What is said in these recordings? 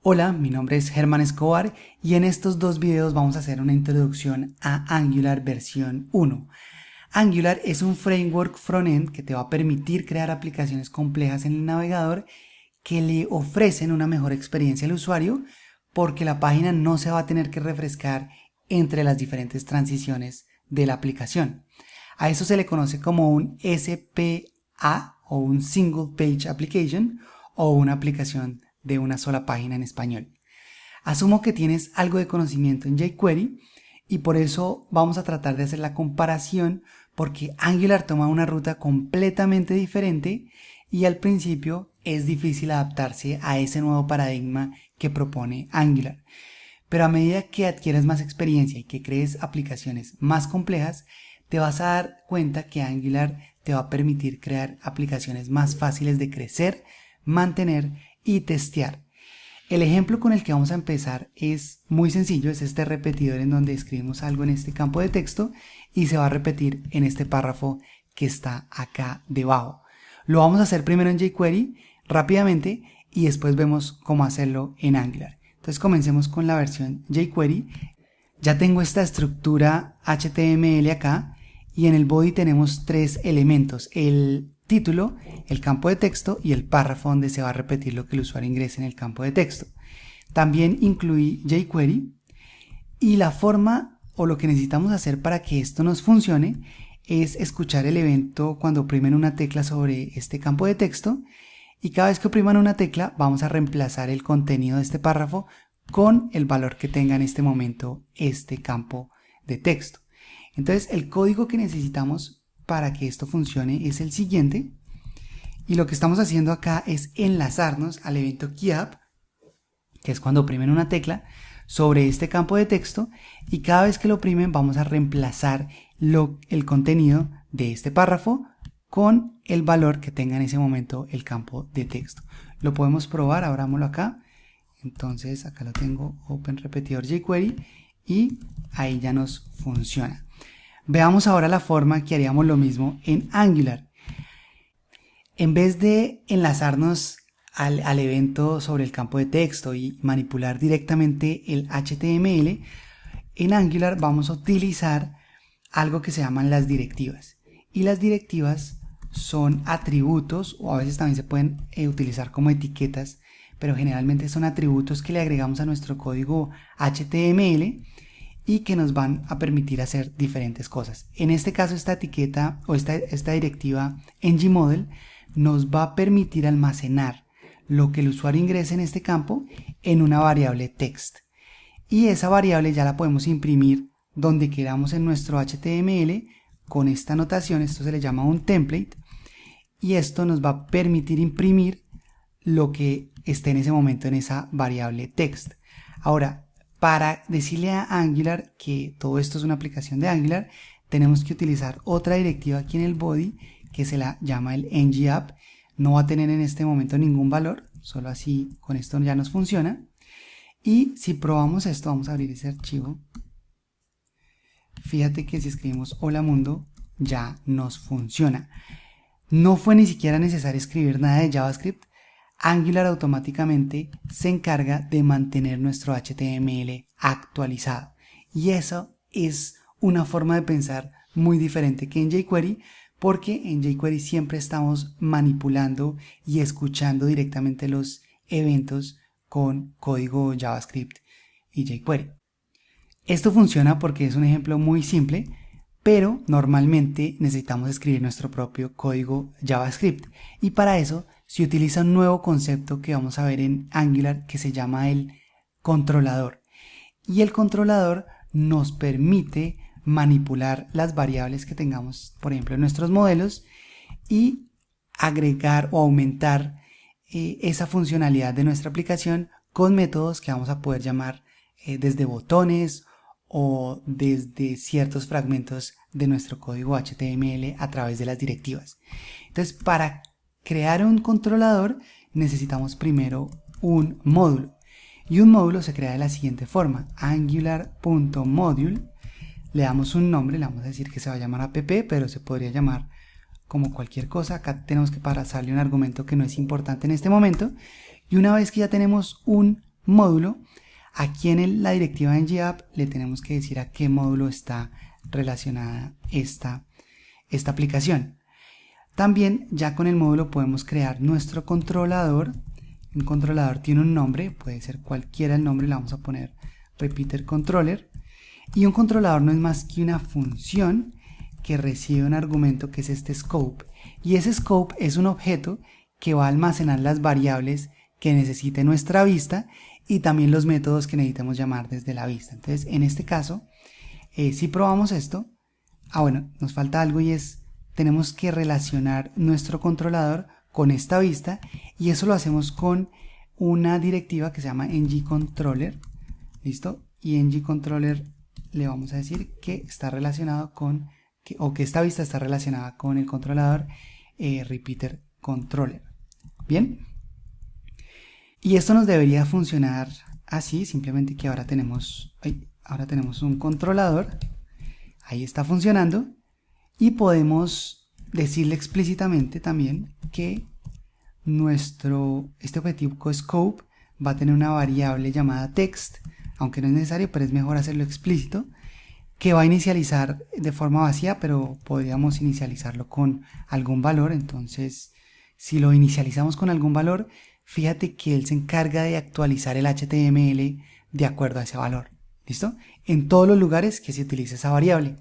Hola, mi nombre es Germán Escobar y en estos dos videos vamos a hacer una introducción a Angular versión 1. Angular es un framework frontend que te va a permitir crear aplicaciones complejas en el navegador que le ofrecen una mejor experiencia al usuario porque la página no se va a tener que refrescar entre las diferentes transiciones de la aplicación. A eso se le conoce como un SPA o un Single Page Application o una aplicación de una sola página en español. Asumo que tienes algo de conocimiento en jQuery y por eso vamos a tratar de hacer la comparación porque Angular toma una ruta completamente diferente y al principio es difícil adaptarse a ese nuevo paradigma que propone Angular. Pero a medida que adquieras más experiencia y que crees aplicaciones más complejas, te vas a dar cuenta que Angular te va a permitir crear aplicaciones más fáciles de crecer, mantener y testear. El ejemplo con el que vamos a empezar es muy sencillo, es este repetidor en donde escribimos algo en este campo de texto y se va a repetir en este párrafo que está acá debajo. Lo vamos a hacer primero en jQuery rápidamente y después vemos cómo hacerlo en Angular. Entonces comencemos con la versión jQuery. Ya tengo esta estructura HTML acá y en el body tenemos tres elementos: el título, el campo de texto y el párrafo donde se va a repetir lo que el usuario ingrese en el campo de texto. También incluí jQuery y la forma o lo que necesitamos hacer para que esto nos funcione es escuchar el evento cuando oprimen una tecla sobre este campo de texto y cada vez que opriman una tecla vamos a reemplazar el contenido de este párrafo con el valor que tenga en este momento este campo de texto. Entonces el código que necesitamos para que esto funcione es el siguiente y lo que estamos haciendo acá es enlazarnos al evento keyUp, que es cuando oprimen una tecla sobre este campo de texto y cada vez que lo oprimen vamos a reemplazar el contenido de este párrafo con el valor que tenga en ese momento el campo de texto. Lo podemos probar, abrámoslo acá. Entonces acá lo tengo, Open Repetidor jQuery, y ahí ya nos funciona. Veamos ahora la forma que haríamos lo mismo en Angular. En vez de enlazarnos al evento sobre el campo de texto y manipular directamente el HTML, en Angular vamos a utilizar algo que se llaman las directivas. Y las directivas son atributos, o a veces también se pueden utilizar como etiquetas, pero generalmente son atributos que le agregamos a nuestro código HTML y que nos van a permitir hacer diferentes cosas. En este caso esta etiqueta o esta directiva ngModel nos va a permitir almacenar lo que el usuario ingrese en este campo en una variable text. Y esa variable ya la podemos imprimir donde queramos en nuestro HTML con esta notación. Esto se le llama un template y esto nos va a permitir imprimir lo que esté en ese momento en esa variable text. Ahora, para decirle a Angular que todo esto es una aplicación de Angular, tenemos que utilizar otra directiva aquí en el body que se la llama el ngapp. No va a tener en este momento ningún valor, solo así con esto ya nos funciona. Y si probamos esto, vamos a abrir ese archivo. Fíjate que si escribimos hola mundo, ya nos funciona. No fue ni siquiera necesario escribir nada de JavaScript. Angular automáticamente se encarga de mantener nuestro HTML actualizado. Y eso es una forma de pensar muy diferente que en jQuery, porque en jQuery siempre estamos manipulando y escuchando directamente los eventos con código JavaScript y jQuery. Esto funciona porque es un ejemplo muy simple, pero normalmente necesitamos escribir nuestro propio código JavaScript y para eso se utiliza un nuevo concepto que vamos a ver en Angular que se llama el controlador. Y el controlador nos permite manipular las variables que tengamos, por ejemplo, en nuestros modelos y agregar o aumentar esa funcionalidad de nuestra aplicación con métodos que vamos a poder llamar desde botones o desde ciertos fragmentos de nuestro código HTML a través de las directivas. Entonces, para crear un controlador necesitamos primero un módulo y un módulo se crea de la siguiente forma: angular.module, le damos un nombre, le vamos a decir que se va a llamar app, pero se podría llamar como cualquier cosa. Acá tenemos que pasarle un argumento que no es importante en este momento y una vez que ya tenemos un módulo, aquí en la directiva ng-app le tenemos que decir a qué módulo está relacionada esta aplicación. También ya con el módulo podemos crear nuestro controlador. Un controlador tiene un nombre, puede ser cualquiera el nombre, le vamos a poner repeater controller. Y un controlador no es más que una función que recibe un argumento que es este scope. Y ese scope es un objeto que va a almacenar las variables que necesite nuestra vista y también los métodos que necesitamos llamar desde la vista. Entonces, en este caso, si probamos esto, bueno, nos falta algo y es, tenemos que relacionar nuestro controlador con esta vista y eso lo hacemos con una directiva que se llama ngController, ¿listo? Y ngController le vamos a decir que está relacionado con, que esta vista está relacionada con el controlador repeater controller. Bien, y esto nos debería funcionar así, simplemente que ahora tenemos un controlador, ahí está funcionando, y podemos decirle explícitamente también que este objetivo scope va a tener una variable llamada text, aunque no es necesario, pero es mejor hacerlo explícito, que va a inicializar de forma vacía, pero podríamos inicializarlo con algún valor. Entonces, si lo inicializamos con algún valor, fíjate que él se encarga de actualizar el HTML de acuerdo a ese valor. ¿Listo? En todos los lugares que se utilice esa variable.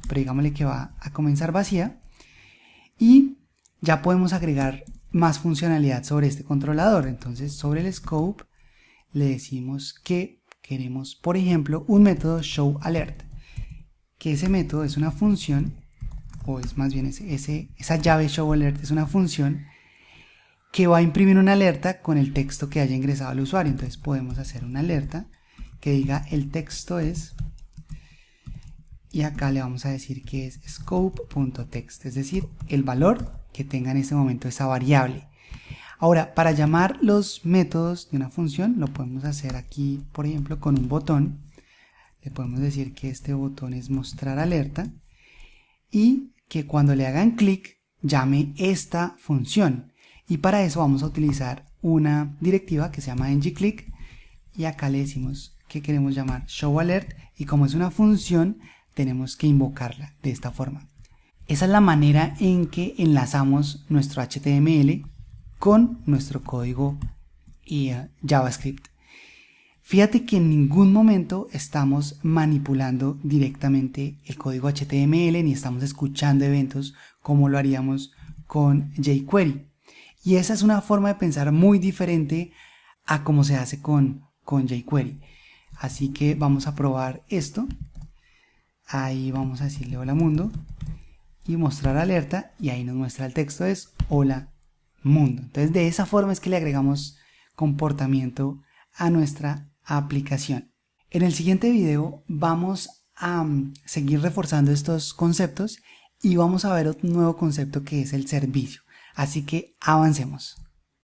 Pero digámosle que va a comenzar vacía. Y ya podemos agregar más funcionalidad sobre este controlador. Entonces, sobre el scope, le decimos que queremos, por ejemplo, un método showAlert. Que ese método es una función, o es más bien esa llave showAlert es una función que va a imprimir una alerta con el texto que haya ingresado al usuario. Entonces podemos hacer una alerta que diga el texto es, y acá le vamos a decir que es scope.text, es decir, el valor que tenga en ese momento esa variable. Ahora, para llamar los métodos de una función, lo podemos hacer aquí, por ejemplo, con un botón. Le podemos decir que este botón es mostrar alerta y que cuando le hagan clic llame esta función. Y para eso vamos a utilizar una directiva que se llama ngClick y acá le decimos que queremos llamar showAlert y como es una función tenemos que invocarla de esta forma. Esa es la manera en que enlazamos nuestro HTML con nuestro código y JavaScript. Fíjate que en ningún momento estamos manipulando directamente el código HTML ni estamos escuchando eventos como lo haríamos con jQuery. Y esa es una forma de pensar muy diferente a cómo se hace con jQuery. Así que vamos a probar esto. Ahí vamos a decirle hola mundo y mostrar alerta y ahí nos muestra el texto es hola mundo. Entonces de esa forma es que le agregamos comportamiento a nuestra aplicación. En el siguiente video vamos a seguir reforzando estos conceptos y vamos a ver otro nuevo concepto que es el servicio. Así que avancemos.